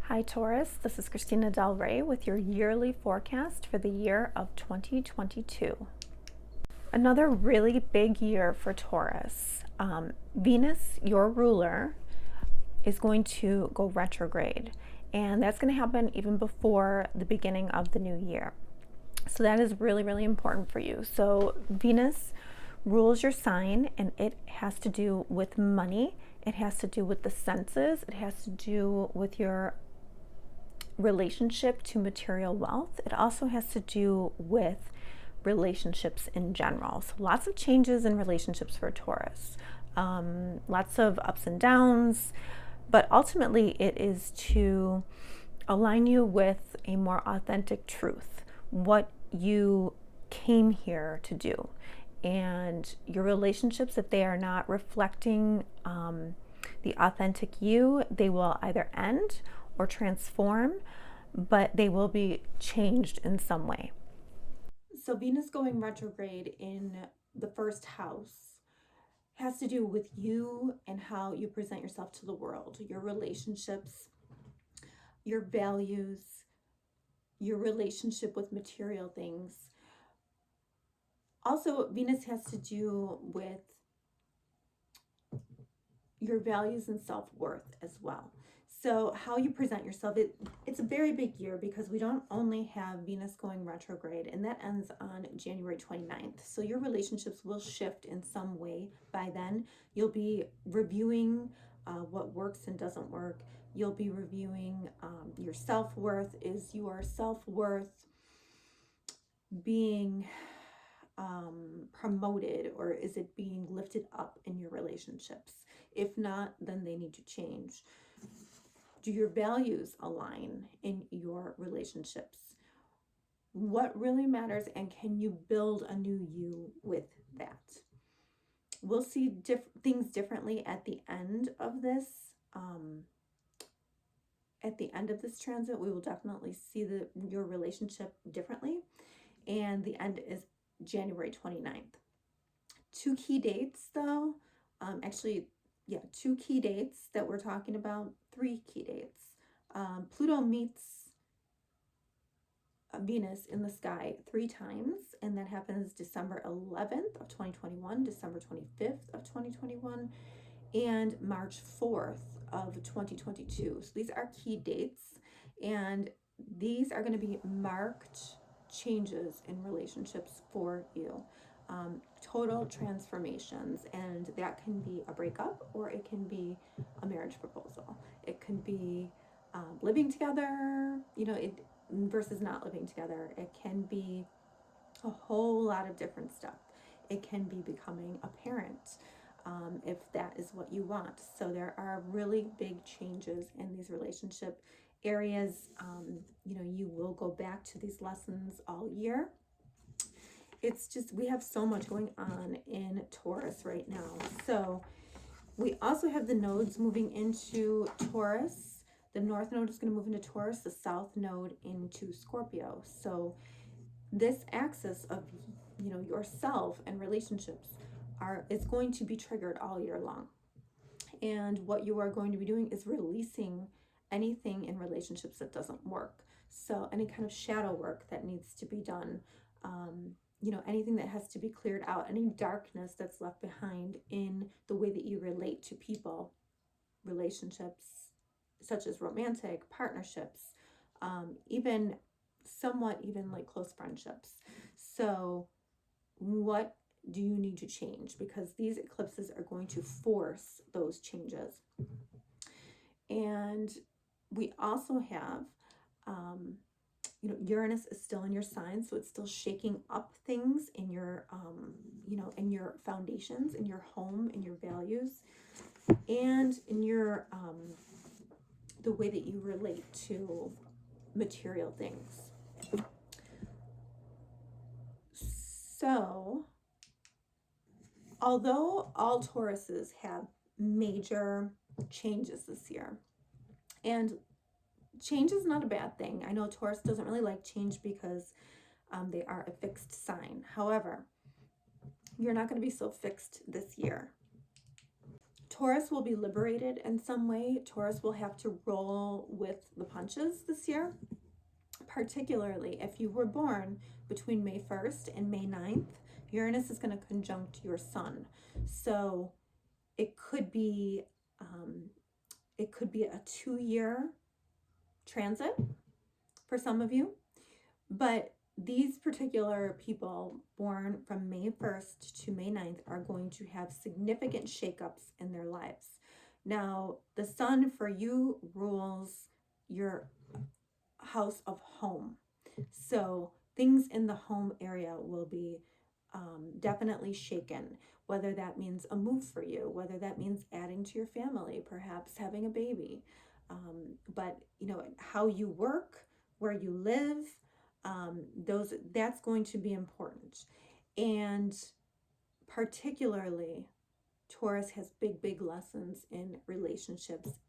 Hi Taurus, this is Christina Del Rey with your yearly forecast for the year of 2022. Another really big year for Taurus. Venus, your ruler, is going to go retrograde, and that's going to happen even before the beginning of the new year. So that is really, really important for you. So Venus rules your sign, and it has to do with money. It has to do with the senses. It has to do with your relationship to material wealth. It also has to do with relationships in general. So lots of changes in relationships for Taurus, lots of ups and downs, but ultimately it is to align you with a more authentic truth, what you came here to do. And your relationships, if they are not reflecting the authentic you, they will either end or transform, but they will be changed in some way. So Venus going retrograde in the first house has to do with you and how you present yourself to the world, your relationships, your values, your relationship with material things. Also, Venus has to do with your values and self-worth as well. So how you present yourself, it's a very big year because we don't only have Venus going retrograde, and that ends on January 29th. So your relationships will shift in some way by then. You'll be reviewing what works and doesn't work. You'll be reviewing your self-worth. Is your self-worth being promoted, or is it being lifted up in your relationships? If not, then they need to change. Do your values align in your relationships? What really matters, and can you build a new you with that? We'll see things differently at the end of this. At the end of this transit, we will definitely see your relationship differently, and the end is January 29th. Two key dates, though, two key dates that we're talking about, three key dates. Pluto meets Venus in the sky 3 times, and that happens December 11th of 2021, December 25th of 2021, and March 4th of 2022. So these are key dates, and these are going to be marked changes in relationships for you. Total transformations, and that can be a breakup, or it can be a marriage proposal. It can be living together, versus not living together. It can be a whole lot of different stuff. It can be becoming a parent, if that is what you want. So there are really big changes in these relationship areas. You will go back to these lessons all year. It's just, we have so much going on in Taurus right now. So we also have the nodes moving into Taurus. The North Node is going to move into Taurus, the South Node into Scorpio. So this axis of, yourself and relationships is going to be triggered all year long. And what you are going to be doing is releasing anything in relationships that doesn't work. So any kind of shadow work that needs to be done, anything that has to be cleared out, any darkness that's left behind in the way that you relate to people, relationships, such as romantic partnerships, even like close friendships. So what do you need to change? Because these eclipses are going to force those changes. And we also have Uranus is still in your sign, so it's still shaking up things in your in your foundations, in your home, in your values, and in your the way that you relate to material things. So although all Tauruses have major changes this year, and change is not a bad thing. I know Taurus doesn't really like change because they are a fixed sign. However, you're not going to be so fixed this year. Taurus will be liberated in some way. Taurus will have to roll with the punches. launches this year, particularly if you were born between May 1st and May 9th. Uranus is going to conjunct your sun. So it could be a 2-year transit for some of you, but these particular people born from May 1st to May 9th are going to have significant shakeups in their lives. Now, the sun for you rules your house of home. So things in the home area will be definitely shaken, whether that means a move for you, whether that means adding to your family, perhaps having a baby. But how you work, where you live, that's going to be important. And particularly, Taurus has big lessons in relationships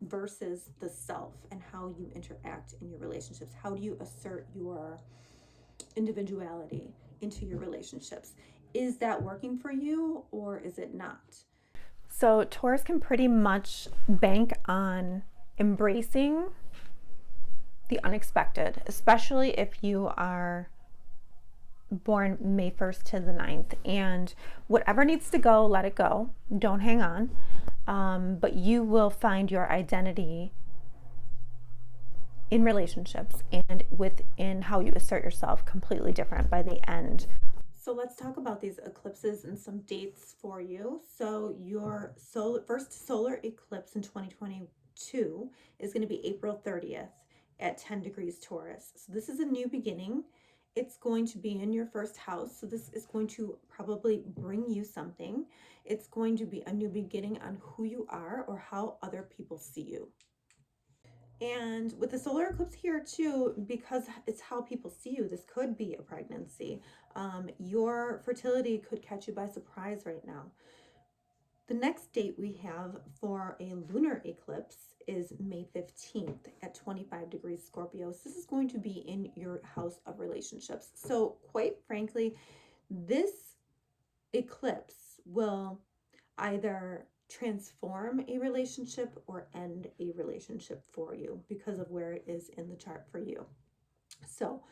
versus the self and how you interact in your relationships. How do you assert your individuality into your relationships? Is that working for you or is it not? So Taurus can pretty much bank on embracing the unexpected, especially if you are born May 1st to the 9th. And whatever needs to go, let it go. Don't hang on. But you will find your identity in relationships and within how you assert yourself completely different by the end. So let's talk about these eclipses and some dates for you. So your first solar eclipse in 2022 is going to be April 30th at 10 degrees Taurus. So this is a new beginning. It's going to be in your first house. So this is going to probably bring you something. It's going to be a new beginning on who you are or how other people see you. And with the solar eclipse here too, because it's how people see you, this could be a pregnancy. Your fertility could catch you by surprise right now. The next date we have for a lunar eclipse is May 15th at 25 degrees Scorpio. So this is going to be in your house of relationships. So quite frankly, this eclipse will either transform a relationship or end a relationship for you because of where it is in the chart for you. So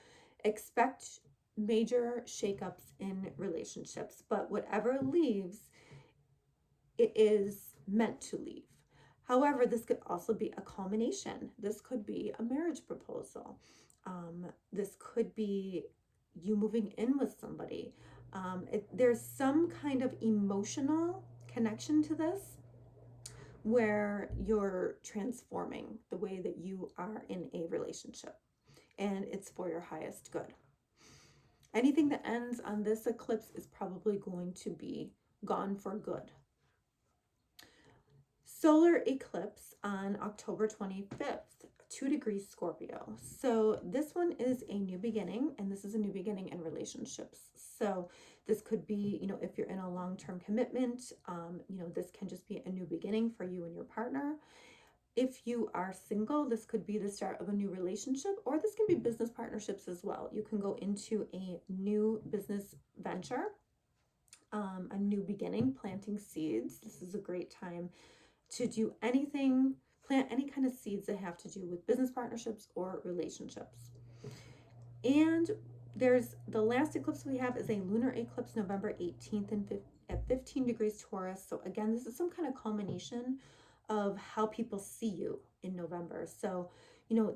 expect major shakeups in relationships, but whatever leaves, it is meant to leave. However, this could also be a culmination. This could be a marriage proposal. This could be you moving in with somebody. There's some kind of emotional connection to this where you're transforming the way that you are in a relationship, and it's for your highest good. Anything that ends on this eclipse is probably going to be gone for good. Solar eclipse on October 25th, 2 degrees Scorpio. So this one is a new beginning, and this is a new beginning in relationships. So this could be, if you're in a long-term commitment, this can just be a new beginning for you and your partner. If you are single, this could be the start of a new relationship, or this can be business partnerships as well. You can go into a new business venture, a new beginning, planting seeds. This is a great time to do anything, plant any kind of seeds that have to do with business partnerships or relationships. And there's the last eclipse we have is a lunar eclipse November 18th at 15 degrees Taurus. So again, this is some kind of culmination of how people see you in November. So,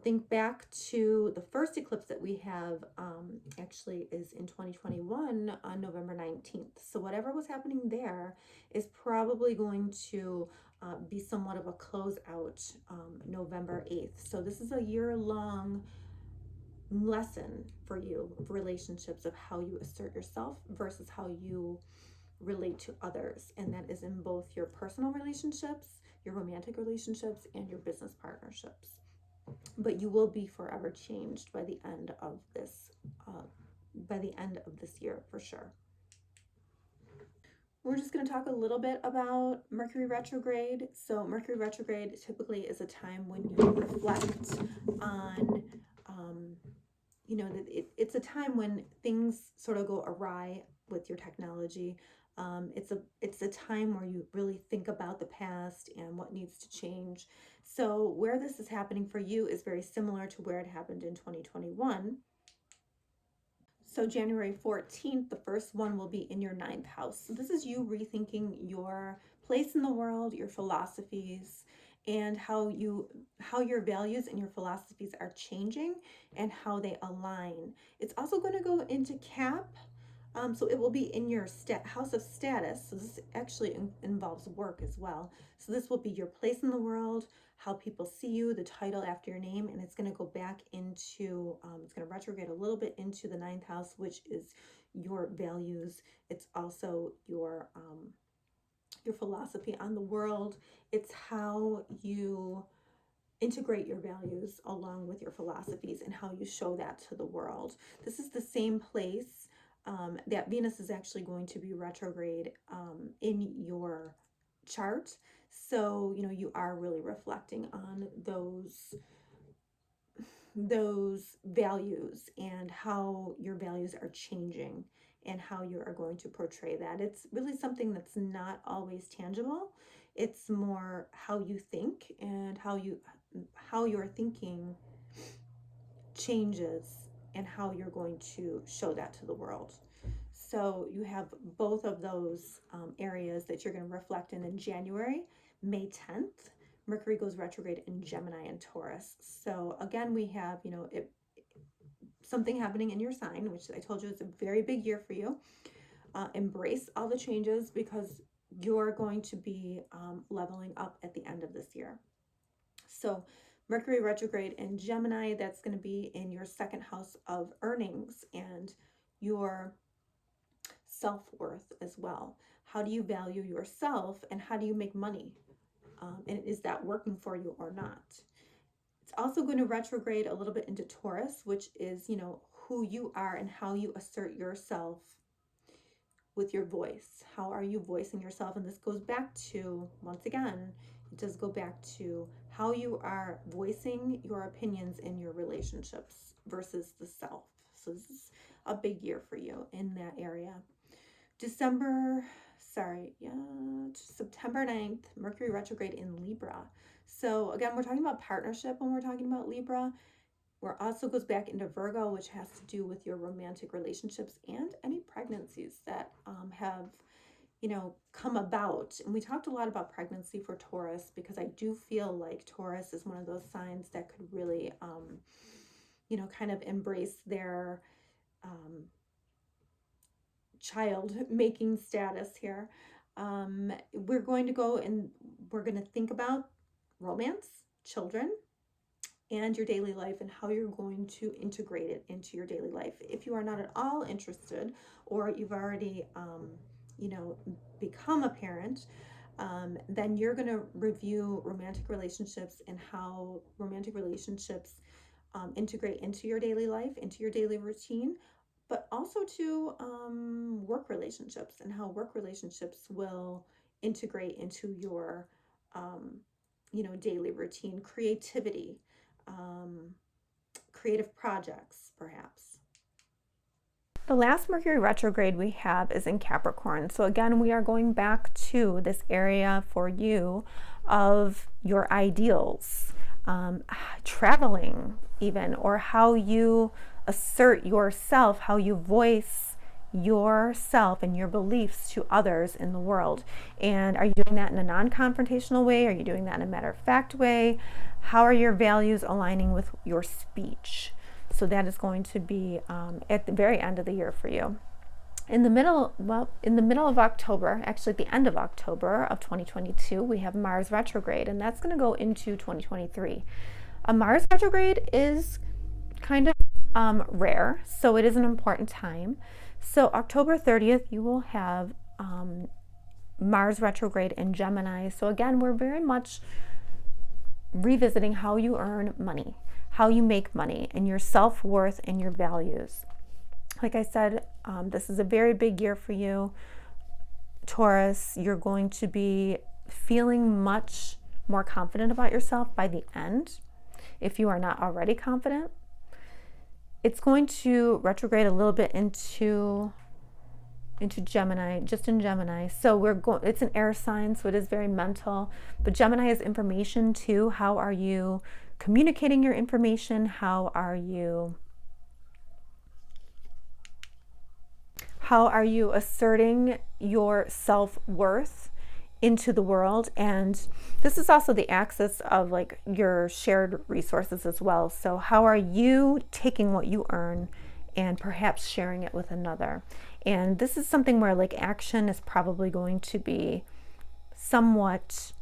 think back to the first eclipse that we have actually is in 2021 on November 19th. So whatever was happening there is probably going to be somewhat of a closeout November 8th. So this is a year-long lesson for you, relationships, of how you assert yourself versus how you relate to others. And that is in both your personal relationships, your romantic relationships, and your business partnerships. But you will be forever changed by the end of this year for sure. We're just going to talk a little bit about Mercury retrograde. So Mercury retrograde typically is a time when you reflect on, it's a time when things sort of go awry with your technology. It's a time where you really think about the past and what needs to change. So where this is happening for you is very similar to where it happened in 2021. So January 14th, the first one will be in your ninth house. So this is you rethinking your place in the world, your philosophies, and how your values and your philosophies are changing and how they align. It's also going to go into Cap. So it will be in your house of status. So this actually involves work as well. So this will be your place in the world, how people see you, the title after your name, and it's going to go back into, it's going to retrograde a little bit into the ninth house, which is your values. It's also your philosophy on the world. It's how you integrate your values along with your philosophies and how you show that to the world. This is the same place that Venus is actually going to be retrograde in your chart. So, you are really reflecting on those values and how your values are changing and how you are going to portray that. It's really something that's not always tangible. It's more how you think and how your thinking changes and how you're going to show that to the world. So you have both of those areas that you're going to reflect in January. May 10th, Mercury goes retrograde in Gemini and Taurus. So again, we have, something happening in your sign, which I told you is a very big year for you. Embrace all the changes because you're going to be leveling up at the end of this year. So Mercury retrograde in Gemini, that's going to be in your second house of earnings and your self-worth as well. How do you value yourself and how do you make money? And is that working for you or not? It's also going to retrograde a little bit into Taurus, which is, who you are and how you assert yourself with your voice. How are you voicing yourself? And this goes back to, once again, it does go back to how you are voicing your opinions in your relationships versus the self. So this is a big year for you in that area. September 9th, Mercury retrograde in Libra. So again, we're talking about partnership when we're talking about Libra. Where also goes back into Virgo, which has to do with your romantic relationships and any pregnancies that have, come about. And we talked a lot about pregnancy for Taurus because I do feel like Taurus is one of those signs that could really, kind of embrace their child making status here. We're going to go and we're going to think about romance, children, and your daily life and how you're going to integrate it into your daily life. If you are not at all interested or you've already, become a parent, then you're going to review romantic relationships and how romantic relationships integrate into your daily life, into your daily routine, but also to work relationships and how work relationships will integrate into your, daily routine, creativity, creative projects, perhaps. The last Mercury retrograde we have is in Capricorn. So again, we are going back to this area for you of your ideals, traveling even, or how you assert yourself, how you voice yourself and your beliefs to others in the world. And are you doing that in a non-confrontational way? Are you doing that in a matter-of-fact way? How are your values aligning with your speech? So that is going to be at the very end of the year for you. In the middle of October, actually at the end of October of 2022, we have Mars retrograde, and that's going to go into 2023. A Mars retrograde is kind of rare, so it is an important time. So October 30th, you will have Mars retrograde in Gemini. So again, we're very much revisiting how you earn money, how you make money, and your self-worth and your values. Like I said, this is a very big year for you, Taurus. You're going to be feeling much more confident about yourself by the end, if you are not already confident. It's going to retrograde a little bit into into Gemini, just in Gemini. So we're going, it's an air sign, so it is very mental, but Gemini is information too. How are you communicating your information? How are you asserting your self-worth into the world? And this is also the axis of like your shared resources as well. So how are you taking what you earn and perhaps sharing it with another? And this is something where like action is probably going to be somewhat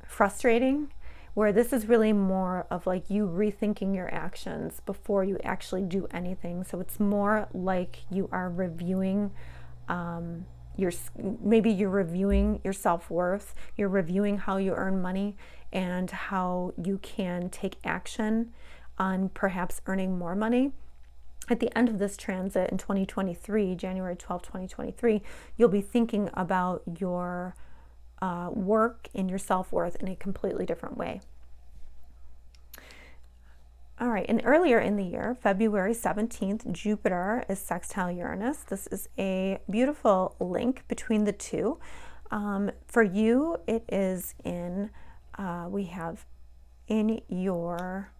frustrating, where this is really more of like you rethinking your actions before you actually do anything. So it's more like you are reviewing maybe you're reviewing your self-worth, you're reviewing how you earn money and how you can take action on perhaps earning more money. At the end of this transit in 2023, January 12, 2023, you'll be thinking about your work and your self-worth in a completely different way. All right, and earlier in the year, February 17th, Jupiter is sextile Uranus. This is a beautiful link between the two. For you, it is in, we have in your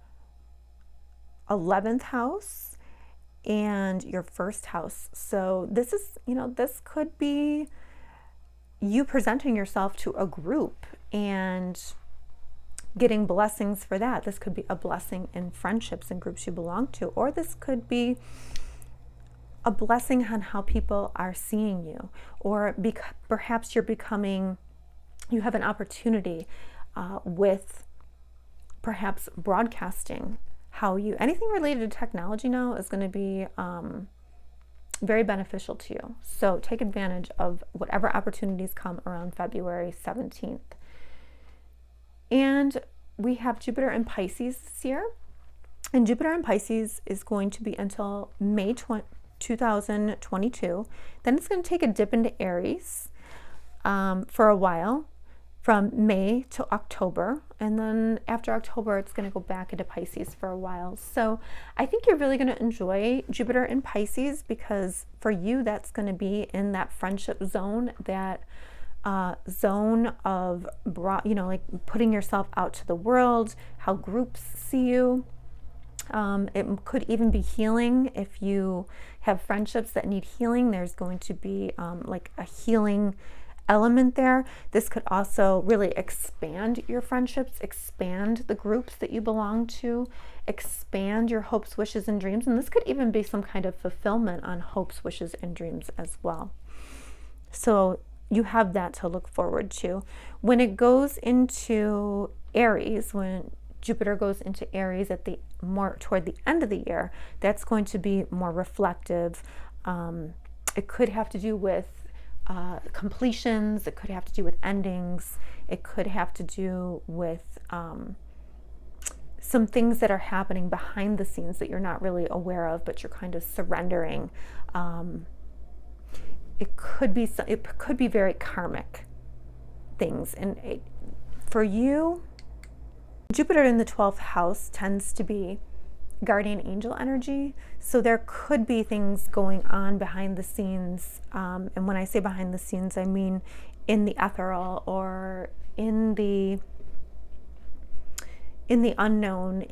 11th house and your first house. So this is, this could be you presenting yourself to a group and getting blessings for that. This could be a blessing in friendships and groups you belong to, or this could be a blessing on how people are seeing you, or perhaps you have an opportunity with perhaps broadcasting anything related to technology now is going to be very beneficial to you. So take advantage of whatever opportunities come around February 17th. And we have Jupiter in Pisces this year. And Jupiter in Pisces is going to be until May 2022. Then it's going to take a dip into Aries for a while, from May to October. And then after October, it's going to go back into Pisces for a while. So I think you're really going to enjoy Jupiter in Pisces, because for you, that's going to be in that friendship zone, that zone of, like putting yourself out to the world, how groups see you. It could even be healing. If you have friendships that need healing, there's going to be like a healing element there. This could also really expand your friendships, expand the groups that you belong to, expand your hopes, wishes, and dreams. And this could even be some kind of fulfillment on hopes, wishes, and dreams as well. So you have that to look forward to. When it goes into Aries, when Jupiter goes into Aries toward the end of the year, that's going to be more reflective. It could have to do with completions. It could have to do with endings. It could have to do with some things that are happening behind the scenes that you're not really aware of, but you're kind of surrendering. It could be very karmic things. And for you, Jupiter in the 12th house tends to be guardian angel energy. So there could be things going on behind the scenes. And when I say behind the scenes, I mean in the ethereal, or in the unknown,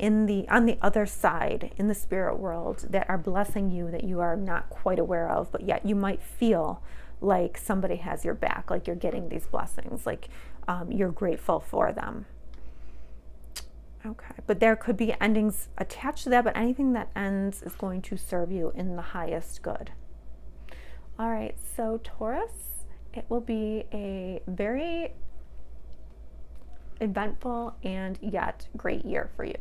on the other side, in the spirit world, that are blessing you that you are not quite aware of, but yet you might feel like somebody has your back, like you're getting these blessings, like you're grateful for them. Okay, but there could be endings attached to that, but anything that ends is going to serve you in the highest good. All right, so Taurus, it will be a very eventful and yet great year for you.